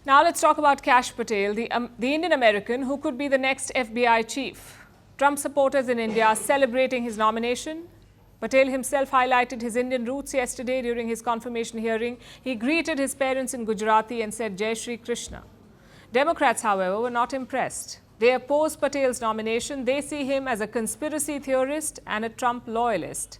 Now let's talk about Kash Patel, the Indian American who could be the next FBI chief. Trump supporters in India are celebrating his nomination. Patel himself highlighted his Indian roots yesterday during his confirmation hearing. He greeted his parents in Gujarati and said Jai Shri Krishna. Democrats, however, were not impressed. They oppose Patel's nomination. They see him as a conspiracy theorist and a Trump loyalist.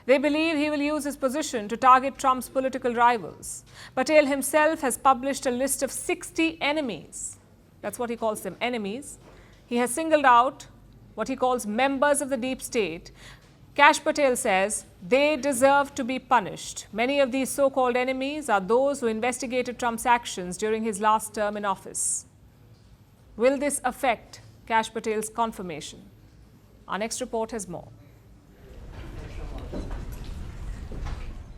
They believe he will use his position to target Trump's political rivals. Patel himself has published a list of 60 enemies. That's what he calls them, enemies. He has singled out what he calls members of the deep state. Kash Patel says they deserve to be punished. Many of these so-called enemies are those who investigated Trump's actions during his last term in office. Will this affect Kash Patel's confirmation? Our next report has more.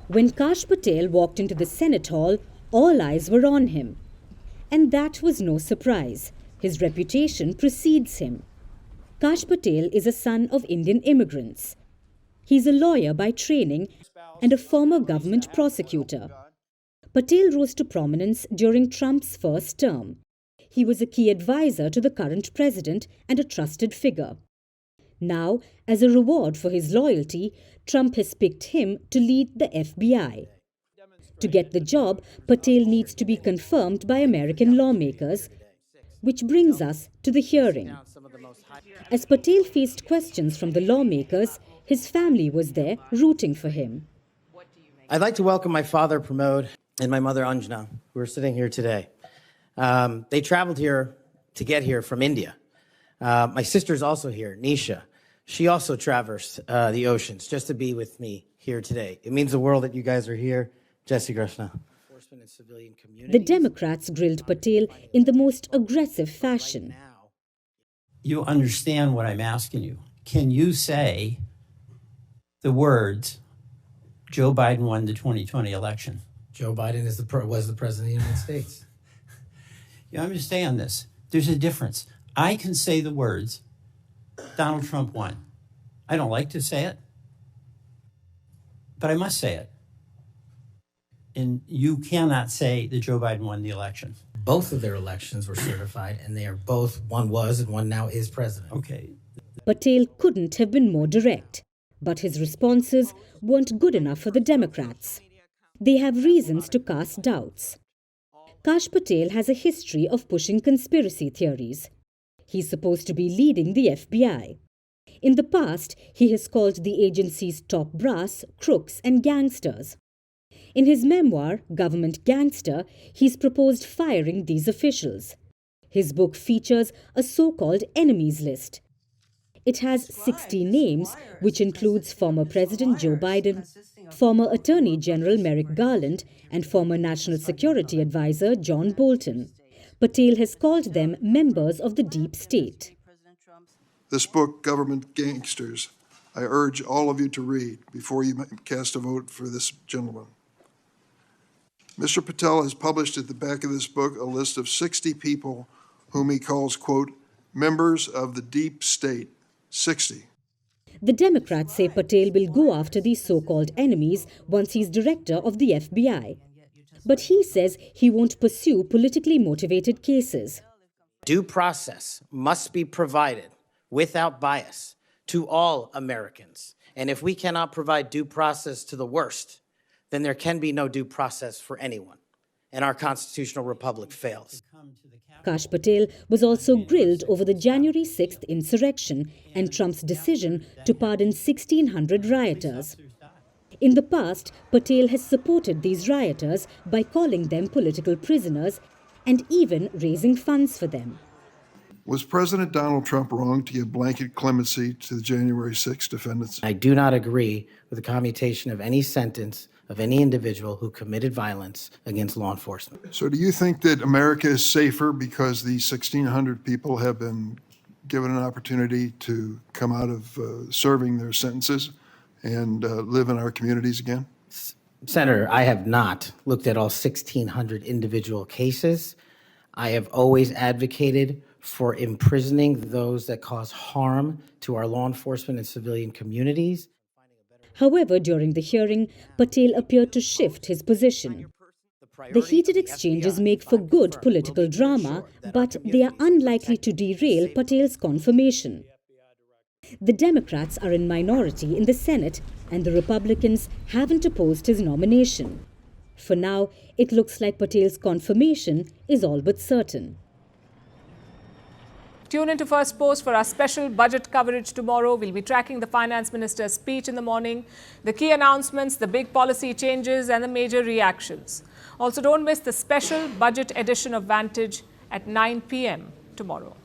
When Kash Patel walked into the Senate Hall, all eyes were on him. And that was no surprise. His reputation precedes him. Kash Patel is a son of Indian immigrants. He's a lawyer by training and a former government prosecutor. Patel rose to prominence during Trump's first term. He was a key advisor to the current president and a trusted figure. Now, as a reward for his loyalty, Trump has picked him to lead the FBI. To get the job, Patel needs to be confirmed by American lawmakers, which brings us to the hearing. As Patel faced questions from the lawmakers, his family was there rooting for him. I'd like to welcome my father, Pramod, and my mother, Anjana, who are sitting here today. They traveled here to get here from India. My sister's also here, Nisha. She also traversed the oceans just to be with me here today. It means the world that you guys are here. Jai Shri Krishna. The Democrats grilled Patel in the most aggressive fashion. You understand what I'm asking you. Can you say the words, Joe Biden won the 2020 election? Joe Biden was the president of the United States. You understand this? There's a difference. I can say the words, Donald Trump won. I don't like to say it, but I must say it. And you cannot say that Joe Biden won the election. Both of their elections were certified, and they are both, one was and one now is president. Okay. Patel couldn't have been more direct, but his responses weren't good enough for the Democrats. They have reasons to cast doubts. Kash Patel has a history of pushing conspiracy theories. He's supposed to be leading the FBI. In the past, he has called the agency's top brass crooks and gangsters. In his memoir, Government Gangster, he's proposed firing these officials. His book features a so-called enemies list. It has 60 names, which includes former President Joe Biden, former Attorney General Merrick Garland, and former National Security Advisor John Bolton. Patel has called them members of the deep state. This book, Government Gangsters, I urge all of you to read before you cast a vote for this gentleman. Mr. Patel has published at the back of this book a list of 60 people whom he calls, quote, members of the deep state. 60. The Democrats say Patel will go after these so-called enemies once he's director of the FBI. But he says he won't pursue politically motivated cases. Due process must be provided without bias to all Americans. And if we cannot provide due process to the worst, then there can be no due process for anyone, and our constitutional republic fails. Kash Patel was also grilled over the January 6th insurrection and Trump's decision to pardon 1,600 rioters. In the past, Patel has supported these rioters by calling them political prisoners and even raising funds for them. Was President Donald Trump wrong to give blanket clemency to the January 6 defendants? I do not agree with the commutation of any sentence of any individual who committed violence against law enforcement. So do you think that America is safer because these 1,600 people have been given an opportunity to come out of serving their sentences and live in our communities again? Senator, I have not looked at all 1,600 individual cases. I have always advocated for imprisoning those that cause harm to our law enforcement and civilian communities. However, during the hearing, Patel appeared to shift his position. The heated exchanges make for good political drama, but they are unlikely to derail Patel's confirmation. The Democrats are in minority in the Senate, and the Republicans haven't opposed his nomination. For now, it looks like Patel's confirmation is all but certain. Tune into Firstpost for our special budget coverage tomorrow. We'll be tracking the finance minister's speech in the morning, the key announcements, the big policy changes, and the major reactions. Also, don't miss the special budget edition of Vantage at 9 p.m. tomorrow.